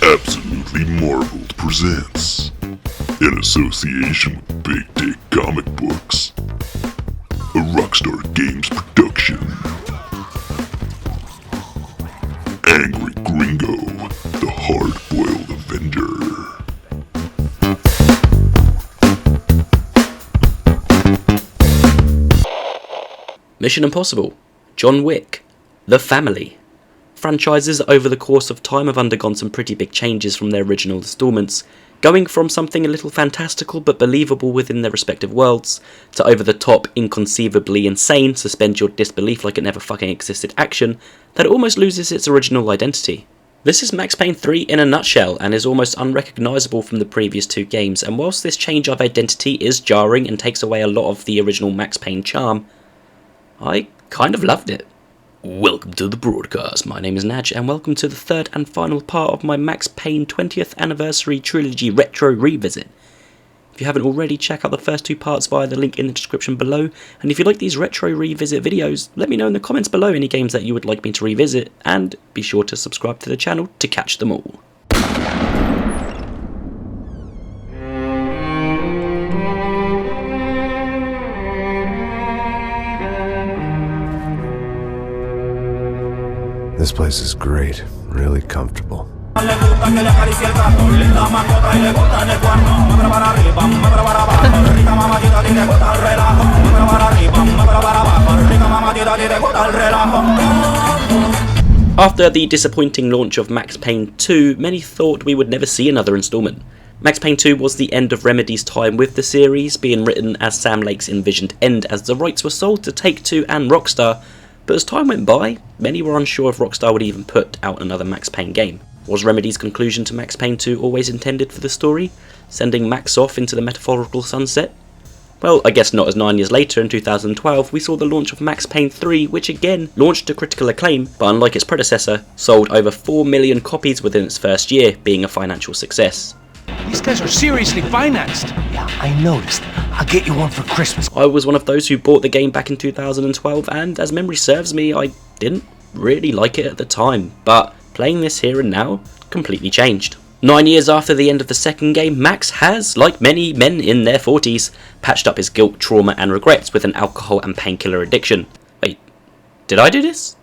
Absolutely Marveled presents, in association with Big Dick Comic Books, a Rockstar Games production. Angry Gringo, the hard-boiled Avenger. Mission Impossible, John Wick, The Family. Franchises over the course of time have undergone some pretty big changes from their original installments, going from something a little fantastical but believable within their respective worlds, to over-the-top, inconceivably insane, suspend your disbelief like it never fucking existed action, that almost loses its original identity. This is Max Payne 3 in a nutshell, and is almost unrecognisable from the previous two games, and whilst this change of identity is jarring and takes away a lot of the original Max Payne charm, I kind of loved it. Welcome to the broadcast, my name is Naj, and welcome to the third and final part of my Max Payne 20th Anniversary Trilogy Retro Revisit. If you haven't already, check out the first two parts via the link in the description below, and if you like these Retro Revisit videos, let me know in the comments below any games that you would like me to revisit, and be sure to subscribe to the channel to catch them all. This place is great, really comfortable. After the disappointing launch of Max Payne 2, many thought we would never see another installment. Max Payne 2 was the end of Remedy's time with the series, being written as Sam Lake's envisioned end as the rights were sold to Take-Two and Rockstar. But as time went by, many were unsure if Rockstar would even put out another Max Payne game. Was Remedy's conclusion to Max Payne 2 always intended for the story, sending Max off into the metaphorical sunset? Well, I guess not, as 9 years later, in 2012, we saw the launch of Max Payne 3, which again launched to critical acclaim, but unlike its predecessor, sold over 4 million copies within its first year, being a financial success. These guys are seriously financed. Yeah, I noticed. I'll get you one for Christmas. I was one of those who bought the game back in 2012, and as memory serves me, I didn't really like it at the time, but playing this here and now completely changed. 9 years after the end of the second game, Max has, like many men in their 40s, patched up his guilt, trauma and regrets with an alcohol and painkiller addiction. Wait, did I do this?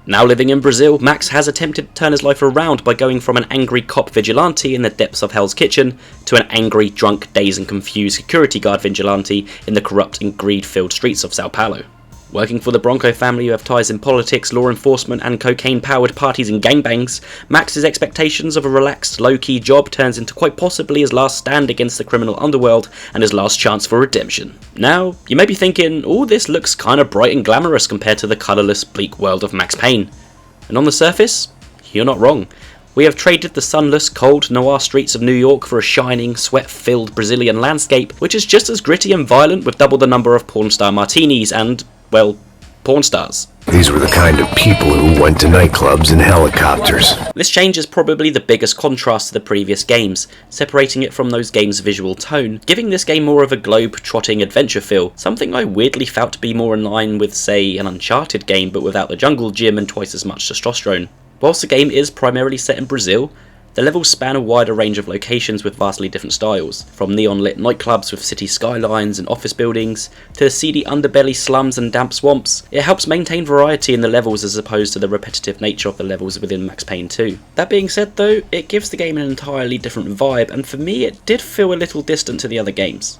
Now living in Brazil, Max has attempted to turn his life around by going from an angry cop vigilante in the depths of Hell's Kitchen to an angry, drunk, dazed and confused security guard vigilante in the corrupt and greed-filled streets of Sao Paulo. Working for the Bronco family who have ties in politics, law enforcement and cocaine-powered parties and gangbangs, Max's expectations of a relaxed, low-key job turns into quite possibly his last stand against the criminal underworld and his last chance for redemption. Now, you may be thinking, all this looks kinda bright and glamorous compared to the colourless, bleak world of Max Payne. And on the surface, you're not wrong. We have traded the sunless, cold, noir streets of New York for a shining, sweat-filled Brazilian landscape, which is just as gritty and violent with double the number of porn star martinis and, well, porn stars. These were the kind of people who went to nightclubs in helicopters. This change is probably the biggest contrast to the previous games, separating it from those games' visual tone, giving this game more of a globe-trotting adventure feel, something I weirdly felt to be more in line with, say, an Uncharted game but without the jungle gym and twice as much testosterone. Whilst the game is primarily set in Brazil, the levels span a wider range of locations with vastly different styles, from neon-lit nightclubs with city skylines and office buildings, to seedy underbelly slums and damp swamps. It helps maintain variety in the levels as opposed to the repetitive nature of the levels within Max Payne 2. That being said though, it gives the game an entirely different vibe, and for me it did feel a little distant to the other games.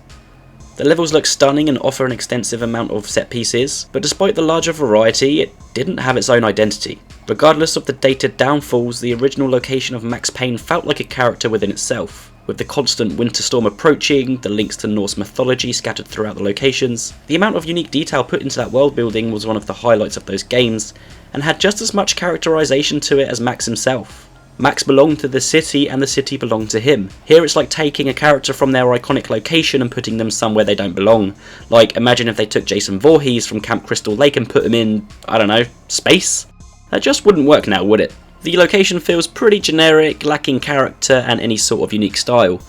The levels look stunning and offer an extensive amount of set pieces, but despite the larger variety, it didn't have its own identity. Regardless of the dated downfalls, the original location of Max Payne felt like a character within itself. With the constant winter storm approaching, the links to Norse mythology scattered throughout the locations, the amount of unique detail put into that world building was one of the highlights of those games, and had just as much characterization to it as Max himself. Max belonged to the city and the city belonged to him. Here it's like taking a character from their iconic location and putting them somewhere they don't belong. Like, imagine if they took Jason Voorhees from Camp Crystal Lake and put him in, I don't know, space? That just wouldn't work now, would it? The location feels pretty generic, lacking character and any sort of unique style.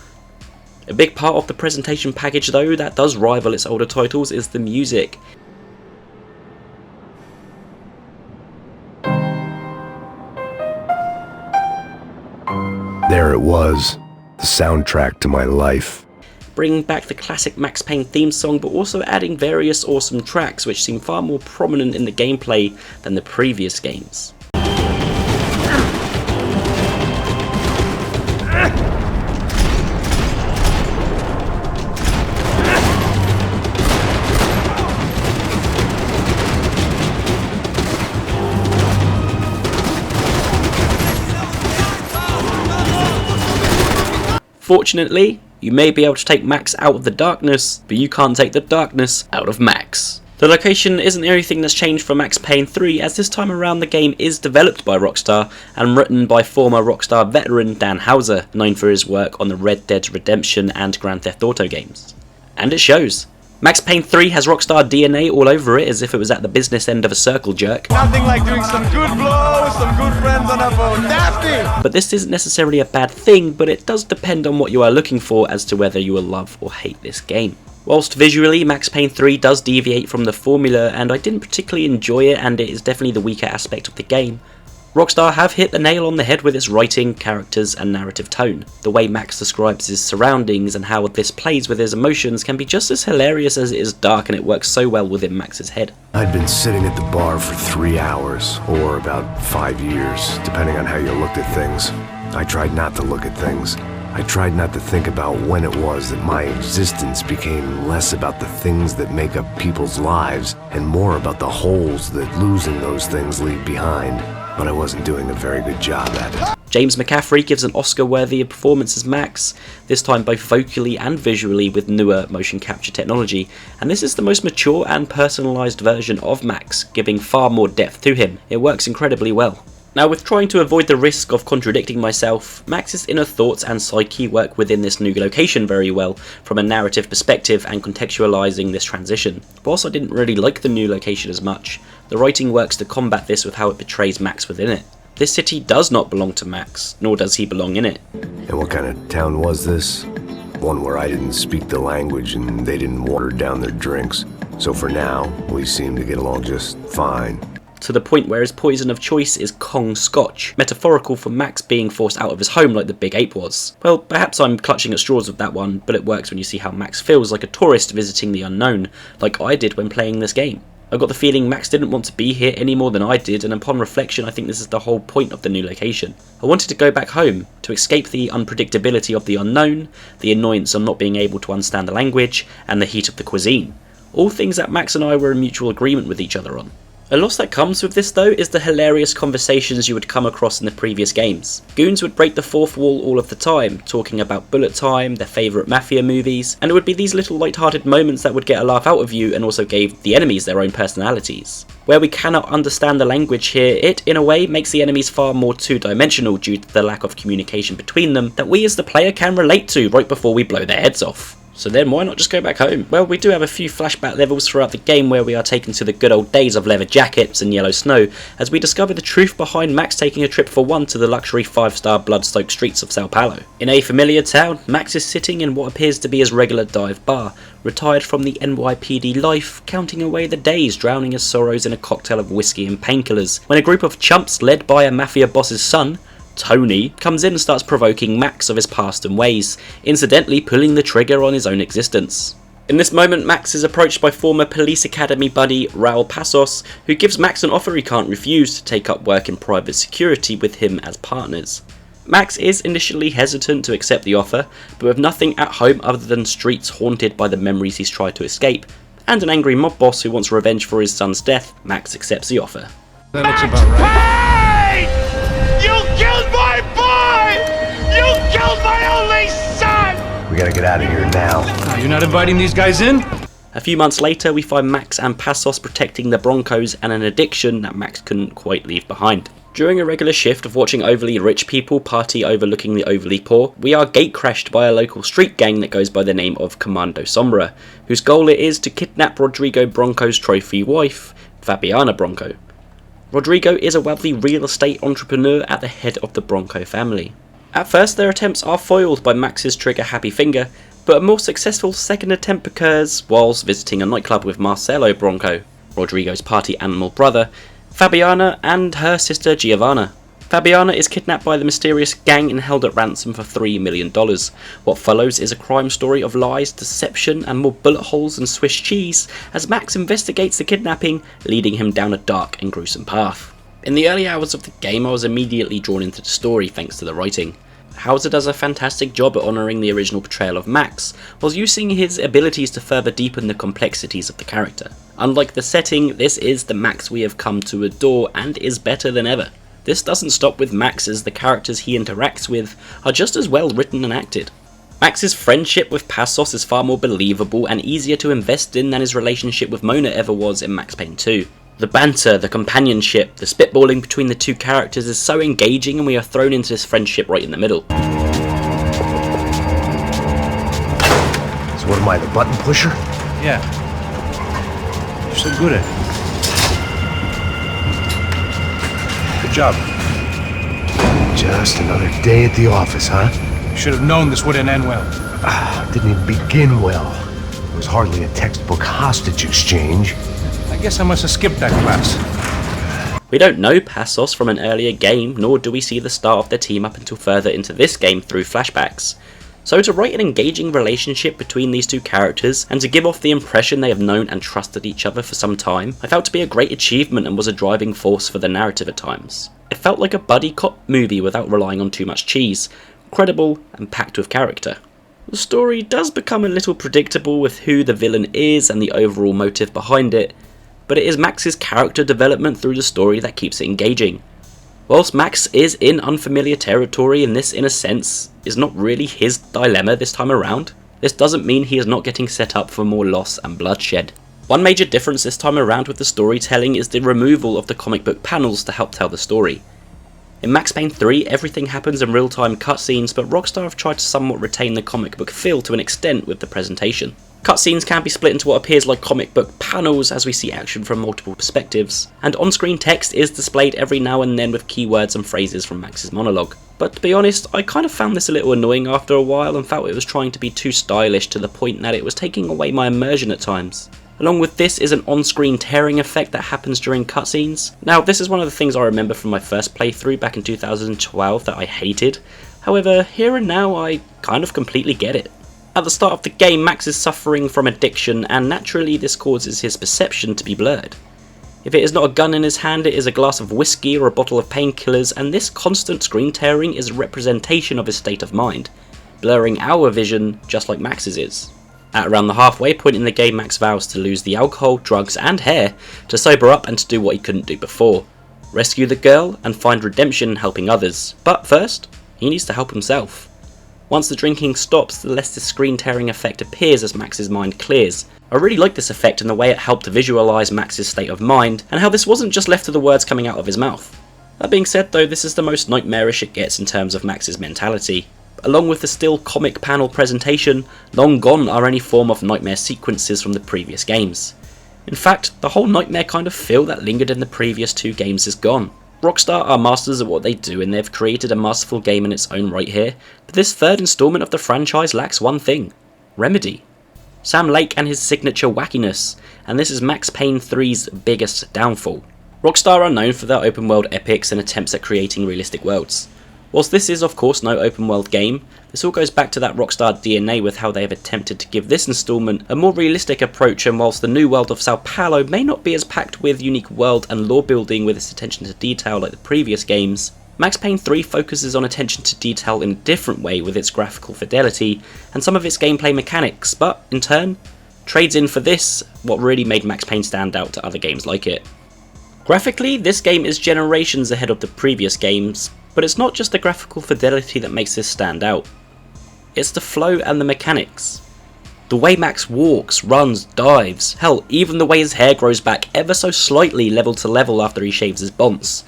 A big part of the presentation package though that does rival its older titles is the music. There it was, the soundtrack to my life. Bringing back the classic Max Payne theme song, but also adding various awesome tracks which seem far more prominent in the gameplay than the previous games. Fortunately, you may be able to take Max out of the darkness, but you can't take the darkness out of Max. The location isn't the only thing that's changed for Max Payne 3, as this time around the game is developed by Rockstar and written by former Rockstar veteran Dan Houser, known for his work on the Red Dead Redemption and Grand Theft Auto games. And it shows. Max Payne 3 has Rockstar DNA all over it, as if it was at the business end of a circle jerk. Nothing like doing some good blows, some good friends on a boat. Nasty! But this isn't necessarily a bad thing, but it does depend on what you are looking for as to whether you will love or hate this game. Whilst visually Max Payne 3 does deviate from the formula, and I didn't particularly enjoy it, and it is definitely the weaker aspect of the game, Rockstar have hit the nail on the head with its writing, characters and narrative tone. The way Max describes his surroundings and how this plays with his emotions can be just as hilarious as it is dark, and it works so well within Max's head. I'd been sitting at the bar for 3 hours, or about 5 years, depending on how you looked at things. I tried not to look at things. I tried not to think about when it was that my existence became less about the things that make up people's lives and more about the holes that losing those things leave behind. But I wasn't doing a very good job at it. James McCaffrey gives an Oscar-worthy performance as Max, this time both vocally and visually with newer motion capture technology, and this is the most mature and personalised version of Max, giving far more depth to him. It works incredibly well. Now, with trying to avoid the risk of contradicting myself, Max's inner thoughts and psyche work within this new location very well from a narrative perspective and contextualising this transition. Whilst I didn't really like the new location as much, the writing works to combat this with how it portrays Max within it. This city does not belong to Max, nor does he belong in it. And what kind of town was this? One where I didn't speak the language and they didn't water down their drinks. So for now, we seem to get along just fine. To the point where his poison of choice is Kong Scotch, metaphorical for Max being forced out of his home like the Big Ape was. Well, perhaps I'm clutching at straws with that one, but it works when you see how Max feels like a tourist visiting the unknown, like I did when playing this game. I got the feeling Max didn't want to be here any more than I did, and upon reflection I think this is the whole point of the new location. I wanted to go back home, to escape the unpredictability of the unknown, the annoyance of not being able to understand the language, and the heat of the cuisine. All things that Max and I were in mutual agreement with each other on. A loss that comes with this though is the hilarious conversations you would come across in the previous games. Goons would break the fourth wall all of the time, talking about bullet time, their favourite mafia movies, and it would be these little light-hearted moments that would get a laugh out of you and also gave the enemies their own personalities. Where we cannot understand the language here, it in a way makes the enemies far more two-dimensional due to the lack of communication between them that we as the player can relate to right before we blow their heads off. So then why not just go back home? Well, we do have a few flashback levels throughout the game where we are taken to the good old days of leather jackets and yellow snow, as we discover the truth behind Max taking a trip for one to the luxury 5-star blood-soaked streets of Sao Paulo. In a familiar town, Max is sitting in what appears to be his regular dive bar, retired from the NYPD life, counting away the days, drowning his sorrows in a cocktail of whiskey and painkillers, when a group of chumps led by a mafia boss's son, Tony, comes in and starts provoking Max of his past and ways, incidentally pulling the trigger on his own existence. In this moment, Max is approached by former police academy buddy Raul Passos, who gives Max an offer he can't refuse to take up work in private security with him as partners. Max is initially hesitant to accept the offer, but with nothing at home other than streets haunted by the memories he's tried to escape, and an angry mob boss who wants revenge for his son's death, Max accepts the offer. That looks about right. You killed my boy! You killed my only son! We gotta get out of here now. You're not inviting these guys in? A few months later, we find Max and Passos protecting the Broncos and an addiction that Max couldn't quite leave behind. During a regular shift of watching overly rich people party overlooking the overly poor, we are gatecrashed by a local street gang that goes by the name of Commando Sombra, whose goal it is to kidnap Rodrigo Bronco's trophy wife, Fabiana Bronco. Rodrigo is a wealthy real estate entrepreneur at the head of the Bronco family. At first their attempts are foiled by Max's trigger happy finger, but a more successful second attempt occurs whilst visiting a nightclub with Marcelo Bronco, Rodrigo's party animal brother, Fabiana and her sister Giovanna. Fabiana is kidnapped by the mysterious gang and held at ransom for $3 million. What follows is a crime story of lies, deception and more bullet holes than Swiss cheese as Max investigates the kidnapping, leading him down a dark and gruesome path. In the early hours of the game I was immediately drawn into the story thanks to the writing. Hauser does a fantastic job at honouring the original portrayal of Max, whilst using his abilities to further deepen the complexities of the character. Unlike the setting, this is the Max we have come to adore and is better than ever. This doesn't stop with Max, as the characters he interacts with are just as well written and acted. Max's friendship with Passos is far more believable and easier to invest in than his relationship with Mona ever was in Max Payne 2. The banter, the companionship, the spitballing between the two characters is so engaging, and we are thrown into this friendship right in the middle. So what am I, the button pusher? Yeah. You're so good at it. Good job. Just another day at the office, huh? You should have known this wouldn't end well. Didn't even begin well. It was hardly a textbook hostage exchange. I guess I must have skipped that class. We don't know Passos from an earlier game, nor do we see the start of their team up until further into this game through flashbacks. So to write an engaging relationship between these two characters, and to give off the impression they have known and trusted each other for some time, I felt to be a great achievement and was a driving force for the narrative at times. It felt like a buddy cop movie without relying on too much cheese, credible and packed with character. The story does become a little predictable with who the villain is and the overall motive behind it, but it is Max's character development through the story that keeps it engaging. Whilst Max is in unfamiliar territory, and this in a sense is not really his dilemma this time around, this doesn't mean he is not getting set up for more loss and bloodshed. One major difference this time around with the storytelling is the removal of the comic book panels to help tell the story. In Max Payne 3 everything happens in real-time cutscenes, but Rockstar have tried to somewhat retain the comic book feel to an extent with the presentation. Cutscenes can be split into what appears like comic book panels as we see action from multiple perspectives, and on-screen text is displayed every now and then with keywords and phrases from Max's monologue. But to be honest, I kind of found this a little annoying after a while and felt it was trying to be too stylish to the point that it was taking away my immersion at times. Along with this is an on-screen tearing effect that happens during cutscenes. Now this is one of the things I remember from my first playthrough back in 2012 that I hated, however here and now I kind of completely get it. At the start of the game, Max is suffering from addiction, and naturally this causes his perception to be blurred. If it is not a gun in his hand, it is a glass of whiskey or a bottle of painkillers, and this constant screen tearing is a representation of his state of mind, blurring our vision just like Max's is. At around the halfway point in the game, Max vows to lose the alcohol, drugs and hair to sober up and to do what he couldn't do before. Rescue the girl and find redemption in helping others. But first, he needs to help himself. Once the drinking stops, the less the screen tearing effect appears as Max's mind clears. I really like this effect and the way it helped to visualise Max's state of mind, and how this wasn't just left to the words coming out of his mouth. That being said though, this is the most nightmarish it gets in terms of Max's mentality. Along with the still comic panel presentation, long gone are any form of nightmare sequences from the previous games. In fact, the whole nightmare kind of feel that lingered in the previous two games is gone. Rockstar are masters at what they do, and they've created a masterful game in its own right here, but this third installment of the franchise lacks one thing: remedy. Sam Lake and his signature wackiness, and this is Max Payne 3's biggest downfall. Rockstar are known for their open world epics and attempts at creating realistic worlds. Whilst this is of course no open world game, this all goes back to that Rockstar DNA with how they have attempted to give this installment a more realistic approach, and whilst the new world of Sao Paulo may not be as packed with unique world and lore building with its attention to detail like the previous games, Max Payne 3 focuses on attention to detail in a different way with its graphical fidelity and some of its gameplay mechanics, but in turn, trades in for this what really made Max Payne stand out to other games like it. Graphically, this game is generations ahead of the previous games, but it's not just the graphical fidelity that makes this stand out. It's the flow and the mechanics. The way Max walks, runs, dives, hell, even the way his hair grows back ever so slightly level to level after he shaves his bonce.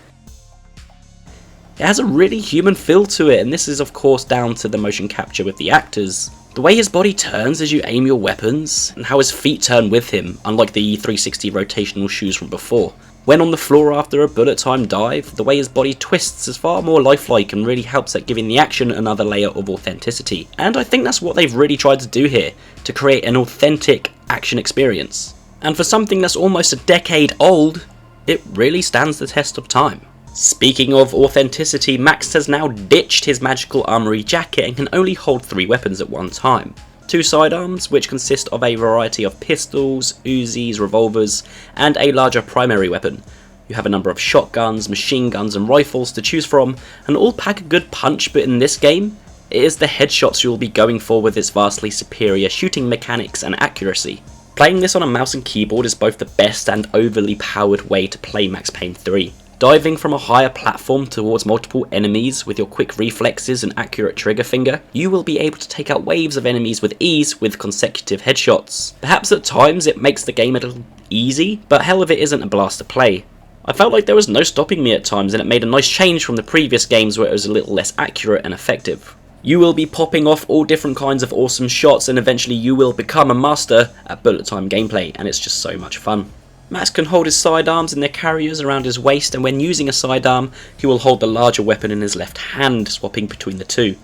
It has a really human feel to it, and this is of course down to the motion capture with the actors. The way his body turns as you aim your weapons, and how his feet turn with him, unlike the 360 rotational shoes from before. When on the floor after a bullet time dive, the way his body twists is far more lifelike and really helps at giving the action another layer of authenticity. And I think that's what they've really tried to do here, to create an authentic action experience. And for something that's almost a decade old, it really stands the test of time. Speaking of authenticity, Max has now ditched his magical armory jacket and can only hold 3 weapons at one time. 2 sidearms, which consist of a variety of pistols, Uzis, revolvers, and a larger primary weapon. You have a number of shotguns, machine guns and rifles to choose from, and all pack a good punch, but in this game, it is the headshots you will be going for with its vastly superior shooting mechanics and accuracy. Playing this on a mouse and keyboard is both the best and overly powered way to play Max Payne 3. Diving from a higher platform towards multiple enemies with your quick reflexes and accurate trigger finger, you will be able to take out waves of enemies with ease with consecutive headshots. Perhaps at times it makes the game a little easy, but hell if it isn't a blast to play. I felt like there was no stopping me at times, and it made a nice change from the previous games where it was a little less accurate and effective. You will be popping off all different kinds of awesome shots, and eventually you will become a master at bullet time gameplay, and it's just so much fun. Max can hold his sidearms in their carriers around his waist, and when using a sidearm, he will hold the larger weapon in his left hand, swapping between the two.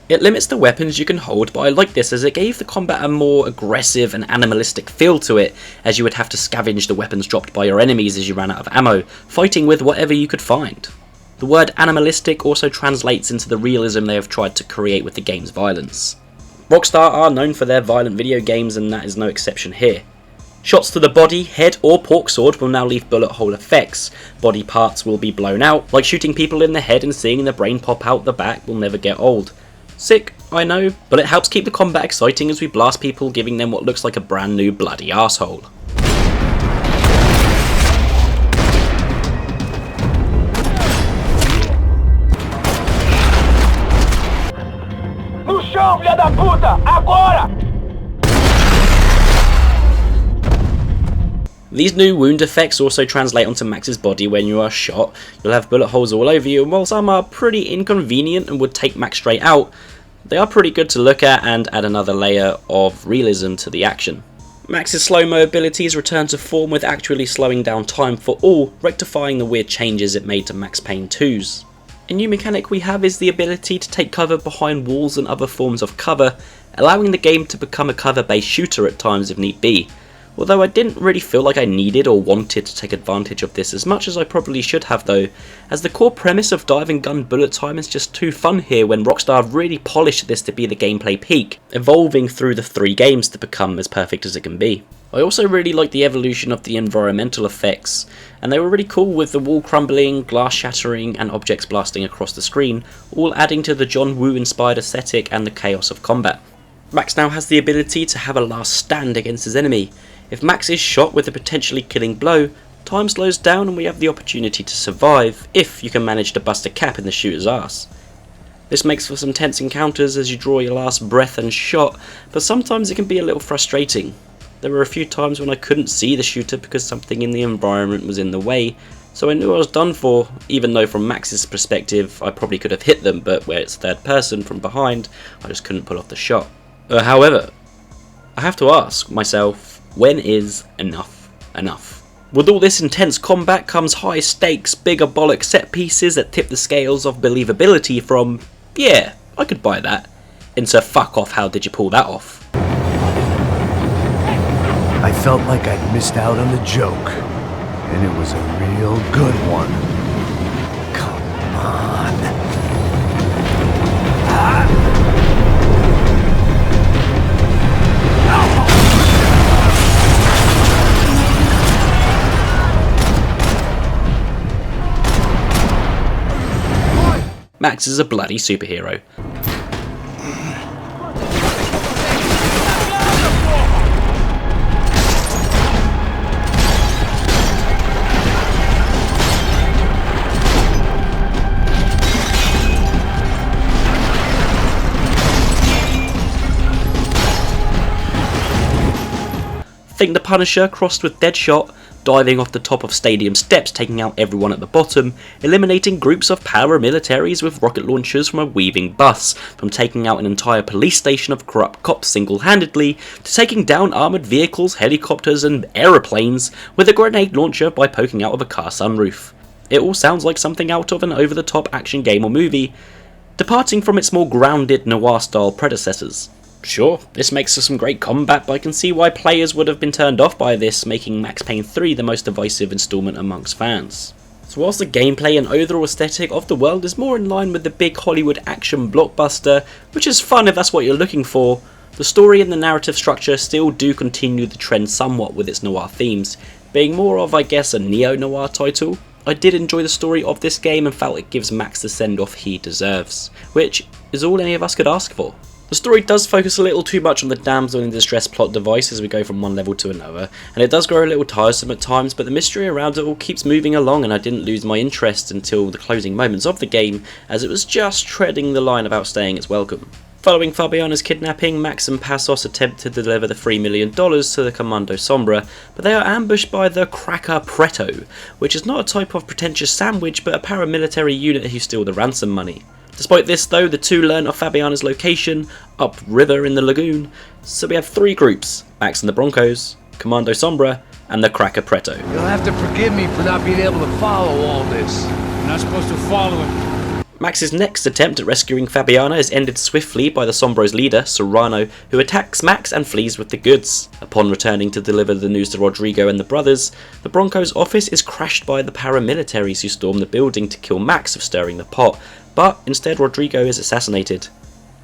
It limits the weapons you can hold, but I like this as it gave the combat a more aggressive and animalistic feel to it, as you would have to scavenge the weapons dropped by your enemies as you ran out of ammo, fighting with whatever you could find. The word animalistic also translates into the realism they have tried to create with the game's violence. Rockstar are known for their violent video games, and that is no exception here. Shots to the body, head or pork sword will now leave bullet hole effects. Body parts will be blown out, like shooting people in the head and seeing the brain pop out the back will never get old. Sick, I know, but it helps keep the combat exciting as we blast people, giving them what looks like a brand new bloody arsehole. No chão, filha da puta! Agora! These new wound effects also translate onto Max's body when you are shot. You'll have bullet holes all over you, and while some are pretty inconvenient and would take Max straight out, they are pretty good to look at and add another layer of realism to the action. Max's slow-mo abilities return to form with actually slowing down time for all, rectifying the weird changes it made to Max Payne 2's. A new mechanic we have is the ability to take cover behind walls and other forms of cover, allowing the game to become a cover-based shooter at times if need be. Although I didn't really feel like I needed or wanted to take advantage of this as much as I probably should have though, as the core premise of dive and gun bullet time is just too fun here when Rockstar really polished this to be the gameplay peak, evolving through the 3 games to become as perfect as it can be. I also really like the evolution of the environmental effects, and they were really cool with the wall crumbling, glass shattering and objects blasting across the screen, all adding to the John Woo inspired aesthetic and the chaos of combat. Max now has the ability to have a last stand against his enemy. If Max is shot with a potentially killing blow, time slows down and we have the opportunity to survive, if you can manage to bust a cap in the shooter's ass. This makes for some tense encounters as you draw your last breath and shot, but sometimes it can be a little frustrating. There were a few times when I couldn't see the shooter because something in the environment was in the way, so I knew I was done for, even though from Max's perspective I probably could have hit them, but where it's third person from behind, I just couldn't pull off the shot. However, I have to ask myself, when is enough enough? With all this intense combat comes high stakes, bigger bollock set pieces that tip the scales of believability from, yeah, I could buy that, into fuck off, how did you pull that off? I felt like I'd missed out on the joke, and it was a real good one. Come on. Max is a bloody superhero. Think the Punisher crossed with Deadshot, diving off the top of stadium steps taking out everyone at the bottom, eliminating groups of paramilitaries with rocket launchers from a weaving bus, from taking out an entire police station of corrupt cops single-handedly, to taking down armoured vehicles, helicopters and aeroplanes with a grenade launcher by poking out of a car sunroof. It all sounds like something out of an over-the-top action game or movie, departing from its more grounded noir-style predecessors. Sure, this makes for some great combat, but I can see why players would have been turned off by this, making Max Payne 3 the most divisive installment amongst fans. So whilst the gameplay and overall aesthetic of the world is more in line with the big Hollywood action blockbuster, which is fun if that's what you're looking for, the story and the narrative structure still do continue the trend somewhat with its noir themes, being more of, I guess, a neo-noir title. I did enjoy the story of this game and felt it gives Max the send-off he deserves, which is all any of us could ask for. The story does focus a little too much on the damsel in distress plot device as we go from one level to another, and it does grow a little tiresome at times, but the mystery around it all keeps moving along, and I didn't lose my interest until the closing moments of the game, as it was just treading the line about staying its welcome. Following Fabiana's kidnapping, Max and Passos attempt to deliver the $3 million to the Comando Sombra, but they are ambushed by the Cracker Preto, which is not a type of pretentious sandwich but a paramilitary unit who steal the ransom money. Despite this though, the two learn of Fabiana's location, upriver in the lagoon, so we have three groups, Max and the Broncos, Comando Sombra, and the Cracker Preto. You'll have to forgive me for not being able to follow all this. You're not supposed to follow it. Max's next attempt at rescuing Fabiana is ended swiftly by the Sombro's leader, Serrano, who attacks Max and flees with the goods. Upon returning to deliver the news to Rodrigo and the brothers, the Broncos' office is crashed by the paramilitaries who storm the building to kill Max for stirring the pot, but instead Rodrigo is assassinated.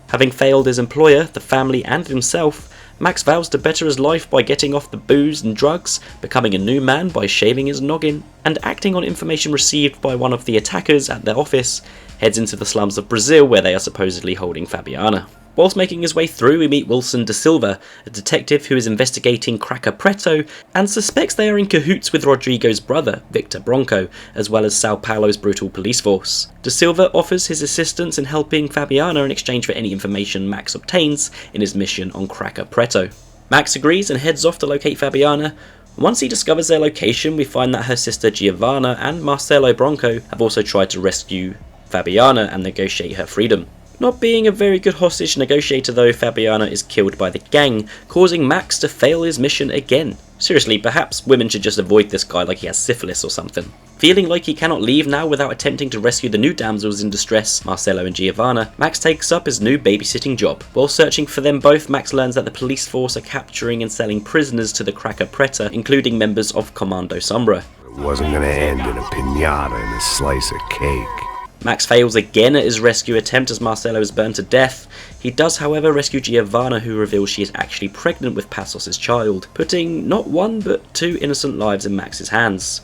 Having failed his employer, the family and himself, Max vows to better his life by getting off the booze and drugs, becoming a new man by shaving his noggin, and acting on information received by one of the attackers at their office, heads into the slums of Brazil where they are supposedly holding Fabiana. Whilst making his way through, we meet Wilson da Silva, a detective who is investigating Cracker Preto and suspects they are in cahoots with Rodrigo's brother, Victor Bronco, as well as Sao Paulo's brutal police force. Da Silva offers his assistance in helping Fabiana in exchange for any information Max obtains in his mission on Cracker Preto. Max agrees and heads off to locate Fabiana. Once he discovers their location, we find that her sister Giovanna and Marcelo Bronco have also tried to rescue Fabiana and negotiate her freedom. Not being a very good hostage negotiator though, Fabiana is killed by the gang, causing Max to fail his mission again. Seriously, perhaps women should just avoid this guy like he has syphilis or something. Feeling like he cannot leave now without attempting to rescue the new damsels in distress, Marcelo and Giovanna, Max takes up his new babysitting job. While searching for them both, Max learns that the police force are capturing and selling prisoners to the Cracker Preto, including members of Comando Sombra. It wasn't gonna end in a piñata and a slice of cake. Max fails again at his rescue attempt as Marcelo is burned to death. He does however rescue Giovanna, who reveals she is actually pregnant with Passos' child, putting not one but two innocent lives in Max's hands.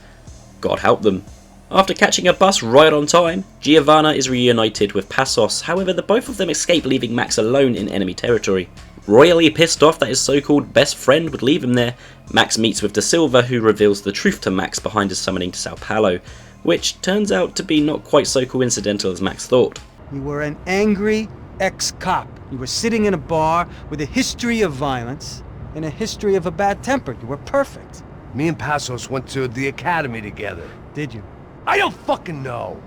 God help them. After catching a bus right on time, Giovanna is reunited with Passos, however the both of them escape, leaving Max alone in enemy territory. Royally pissed off that his so-called best friend would leave him there, Max meets with Da Silva, who reveals the truth to Max behind his summoning to Sao Paulo, which turns out to be not quite so coincidental as Max thought. You were an angry ex-cop. You were sitting in a bar with a history of violence and a history of a bad temper. You were perfect. Me and Passos went to the academy together. Did you? I don't fucking know.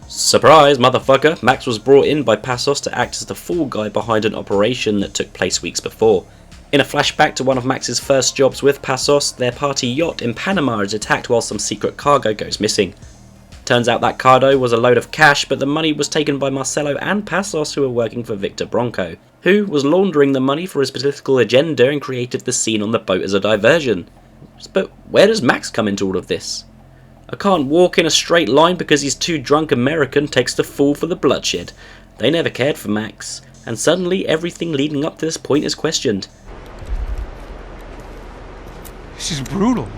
Surprise, motherfucker! Max was brought in by Passos to act as the fall guy behind an operation that took place weeks before. In a flashback to one of Max's first jobs with Passos, their party yacht in Panama is attacked while some secret cargo goes missing. Turns out that cargo was a load of cash, but the money was taken by Marcelo and Passos, who were working for Victor Bronco, who was laundering the money for his political agenda and created the scene on the boat as a diversion. But where does Max come into all of this? I can't walk in a straight line because he's too drunk American takes the fall for the bloodshed. They never cared for Max, and suddenly everything leading up to this point is questioned. This is brutal.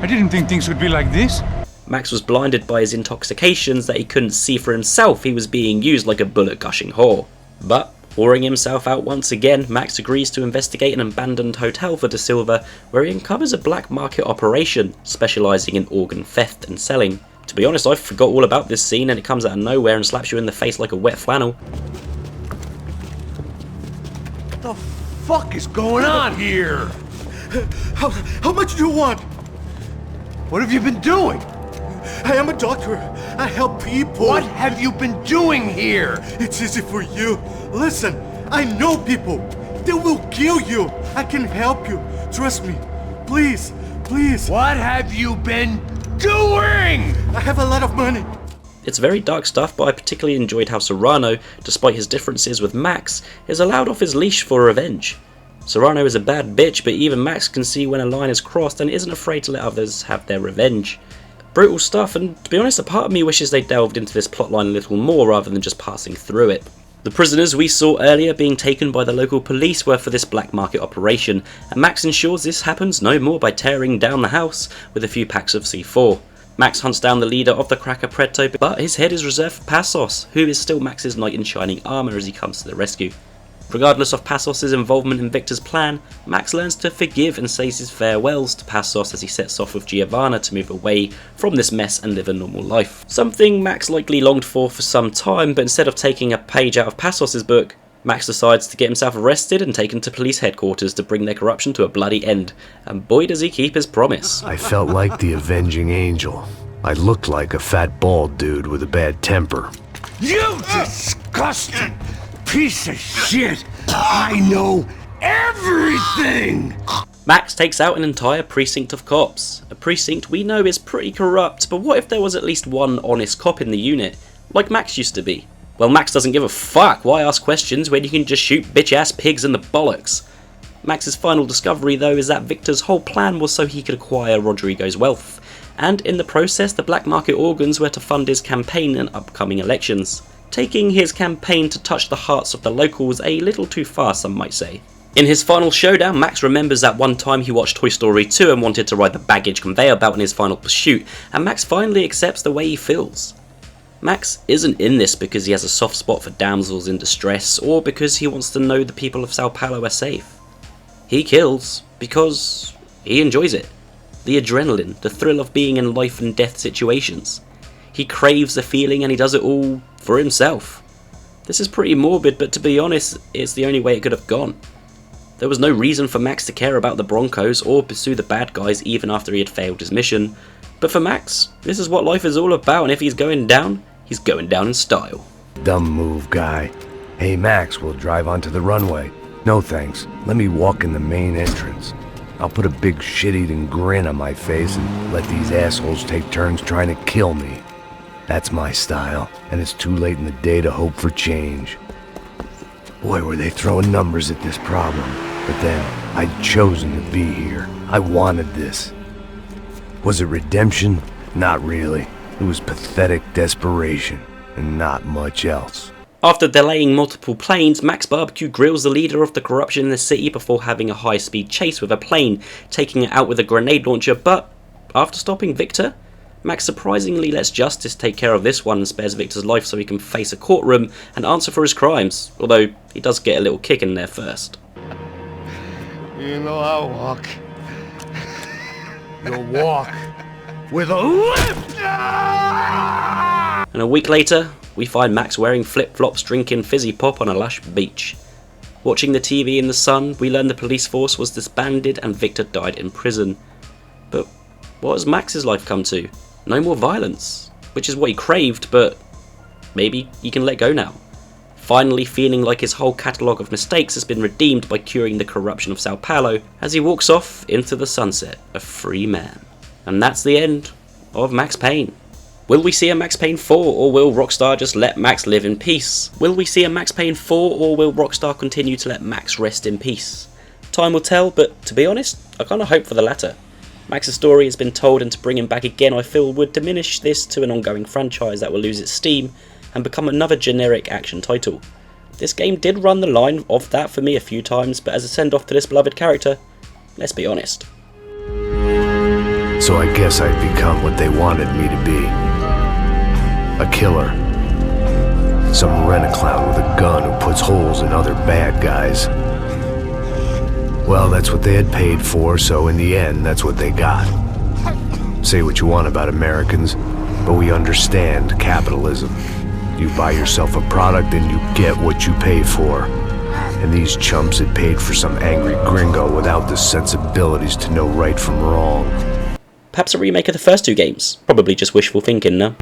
I didn't think things would be like this. Max was blinded by his intoxications that he couldn't see for himself. He was being used like a bullet-gushing whore. But, whoring himself out once again, Max agrees to investigate an abandoned hotel for Da Silva, where he uncovers a black market operation, specialising in organ theft and selling. To be honest, I forgot all about this scene and it comes out of nowhere and slaps you in the face like a wet flannel. What the fuck is going on here? How much do you want? What have you been doing? I am a doctor. I help people. What have you been doing here? It's easy for you. Listen, I know people. They will kill you. I can help you. Trust me. Please, please. What have you been doing? I have a lot of money. It's very dark stuff, but I particularly enjoyed how Serrano, despite his differences with Max, is allowed off his leash for revenge. Serrano is a bad bitch, but even Max can see when a line is crossed and isn't afraid to let others have their revenge. Brutal stuff, and to be honest, a part of me wishes they delved into this plotline a little more rather than just passing through it. The prisoners we saw earlier being taken by the local police were for this black market operation, and Max ensures this happens no more by tearing down the house with a few packs of C4. Max hunts down the leader of the Cracker Preto, but his head is reserved for Passos, who is still Max's knight in shining armour as he comes to the rescue. Regardless of Passos' involvement in Victor's plan, Max learns to forgive and says his farewells to Passos as he sets off with Giovanna to move away from this mess and live a normal life. Something Max likely longed for some time, but instead of taking a page out of Passos' book, Max decides to get himself arrested and taken to police headquarters to bring their corruption to a bloody end, and boy does he keep his promise. I felt like the avenging angel. I looked like a fat bald dude with a bad temper. You disgusting piece of shit! I know everything! Max takes out an entire precinct of cops. A precinct we know is pretty corrupt, but what if there was at least one honest cop in the unit, like Max used to be? Well, Max doesn't give a fuck. Why ask questions when you can just shoot bitch-ass pigs in the bollocks? Max's final discovery, though, is that Victor's whole plan was so he could acquire Rodrigo's wealth, and in the process the black market organs were to fund his campaign and upcoming elections, taking his campaign to touch the hearts of the locals a little too far, some might say. In his final showdown, Max remembers that one time he watched Toy Story 2 and wanted to ride the baggage conveyor belt in his final pursuit, and Max finally accepts the way he feels. Max isn't in this because he has a soft spot for damsels in distress, or because he wants to know the people of Sao Paulo are safe. He kills because he enjoys it. The adrenaline, the thrill of being in life and death situations. He craves the feeling and he does it all for himself. This is pretty morbid, but to be honest, it's the only way it could have gone. There was no reason for Max to care about the Broncos or pursue the bad guys even after he had failed his mission. But for Max, this is what life is all about, and if he's going down in style. Dumb move, guy. Hey, Max, we'll drive onto the runway. No thanks. Let me walk in the main entrance. I'll put a big shit-eating grin on my face and let these assholes take turns trying to kill me. That's my style, and it's too late in the day to hope for change. Boy, were they throwing numbers at this problem. But then, I'd chosen to be here. I wanted this. Was it redemption? Not really. It was pathetic desperation, and not much else. After delaying multiple planes, Max Barbecue grills the leader of the corruption in the city before having a high-speed chase with a plane, taking it out with a grenade launcher, but after stopping Victor, Max surprisingly lets justice take care of this one and spares Victor's life so he can face a courtroom and answer for his crimes, although he does get a little kick in there first. You know I walk. You'll walk with a lift! And a week later, we find Max wearing flip-flops drinking fizzy pop on a lush beach. Watching the TV in the sun, we learn the police force was disbanded and Victor died in prison. But what has Max's life come to? No more violence, which is what he craved, but maybe he can let go now. Finally feeling like his whole catalogue of mistakes has been redeemed by curing the corruption of Sao Paulo as he walks off into the sunset, a free man. And that's the end of Max Payne. Will we see a Max Payne 4, or will Rockstar just let Max live in peace? Will we see a Max Payne 4, or will Rockstar continue to let Max rest in peace? Time will tell, but to be honest, I kind of hope for the latter. Max's story has been told, and to bring him back again I feel would diminish this to an ongoing franchise that will lose its steam and become another generic action title. This game did run the line of that for me a few times, but as a send-off to this beloved character, let's be honest. So I guess I'd become what they wanted me to be. A killer. Some rent-a-clown with a gun who puts holes in other bad guys. Well, that's what they had paid for, so in the end, that's what they got. Say what you want about Americans, but we understand capitalism. You buy yourself a product and you get what you pay for. And these chumps had paid for some angry gringo without the sensibilities to know right from wrong. Perhaps a remake of the first two games? Probably just wishful thinking, no?